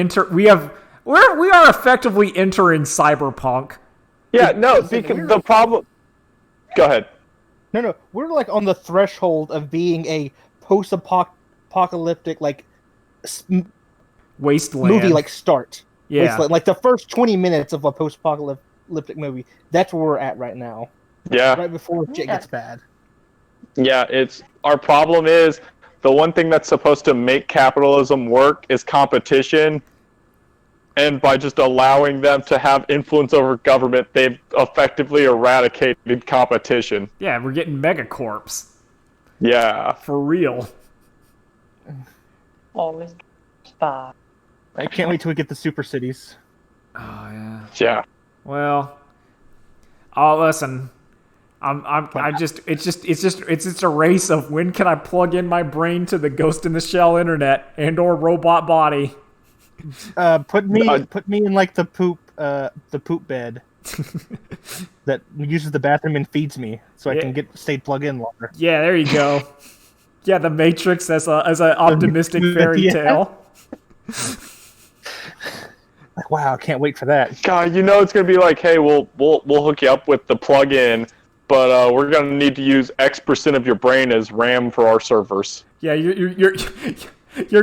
Speaker 2: effectively entering cyberpunk?
Speaker 1: Yeah, no, because the problem. Go ahead.
Speaker 3: No, we're like on the threshold of being a post-apocalyptic like
Speaker 2: wasteland
Speaker 3: movie, like start.
Speaker 2: Yeah,
Speaker 3: wasteland. Like the first 20 minutes of a post-apocalyptic movie. That's where we're at right now.
Speaker 1: Yeah,
Speaker 3: right before shit gets bad.
Speaker 1: Yeah, our problem is the one thing that's supposed to make capitalism work is competition. And by just allowing them to have influence over government, they've effectively eradicated competition.
Speaker 2: Yeah, we're getting megacorps.
Speaker 1: Yeah.
Speaker 2: For real.
Speaker 4: Always spy.
Speaker 3: I can't wait till we get the super cities.
Speaker 2: Oh yeah.
Speaker 1: Yeah.
Speaker 2: Well, listen. It's just a race of when can I plug in my brain to the Ghost in the Shell internet and/or robot body.
Speaker 3: Put me in like the poop bed that uses the bathroom and feeds me, so I can stay plugged in longer.
Speaker 2: Yeah, there you go. Yeah, the Matrix as an optimistic fairy tale.
Speaker 3: Like, wow, I can't wait for that.
Speaker 1: God, it's gonna be like, hey, we'll hook you up with the plug-in, but we're gonna need to use X% of your brain as RAM for our servers.
Speaker 2: Yeah, you're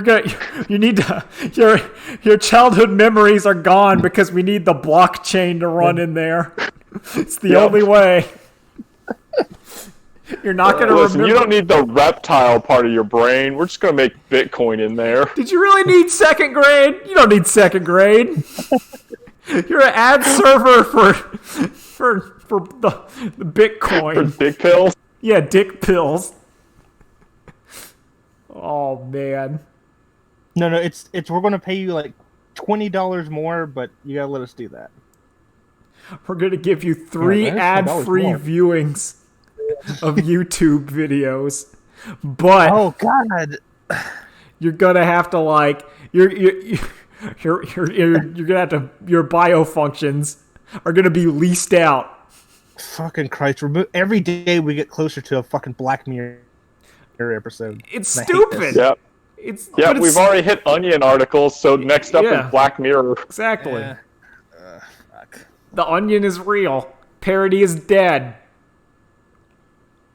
Speaker 2: good. You need to. Your childhood memories are gone because we need the blockchain to run in there. It's the only way. You're not going to remember.
Speaker 1: You don't need the reptile part of your brain. We're just going to make Bitcoin in there.
Speaker 2: Did you really need second grade? You don't need second grade. You're an ad server for the Bitcoin.
Speaker 1: For dick pills?
Speaker 2: Yeah, dick pills. Oh man.
Speaker 3: No, it's we're gonna pay you like $20 more, but you gotta let us do that.
Speaker 2: We're gonna give you 3 ad-free viewings of YouTube videos, but
Speaker 3: oh god,
Speaker 2: you're gonna have to you're gonna have to your biofunctions are gonna be leased out.
Speaker 3: Fucking Christ! Every day we get closer to a fucking Black Mirror episode.
Speaker 2: It's stupid.
Speaker 1: Yep. We've already hit Onion articles, so next up is Black Mirror.
Speaker 2: Exactly.
Speaker 3: Fuck.
Speaker 2: The Onion is real. Parody is dead.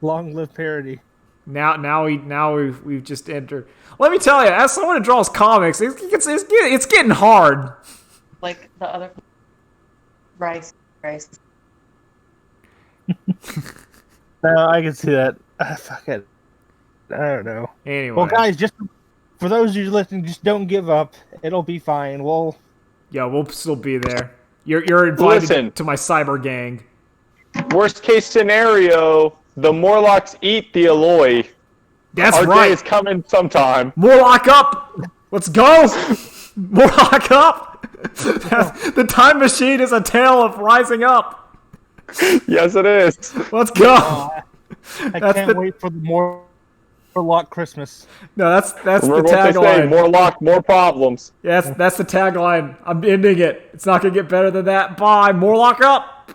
Speaker 3: Long live parody.
Speaker 2: Now we've just entered. Let me tell you, as someone who draws comics, it's getting hard.
Speaker 4: Like the other rice.
Speaker 3: No, I can see that. Fuck it. I don't know.
Speaker 2: Anyway.
Speaker 3: Well, guys, just for those of you listening, just don't give up. It'll be fine. We'll
Speaker 2: still be there. You're invited
Speaker 1: Listen.
Speaker 2: to my cyber gang.
Speaker 1: Worst case scenario, the Morlocks eat the Alloy.
Speaker 2: That's
Speaker 1: Our
Speaker 2: right.
Speaker 1: day is coming sometime.
Speaker 2: Morlock up! Let's go! Morlock up! The time machine is a tale of rising up.
Speaker 1: Yes, it is.
Speaker 2: Let's go.
Speaker 3: I can't wait for the Lock Christmas.
Speaker 2: No, that's the
Speaker 1: Remember what they say,
Speaker 2: tagline.
Speaker 1: more lock, more problems.
Speaker 2: Yes, that's the tagline. I'm ending it. It's not gonna get better than that. Bye. More lock up.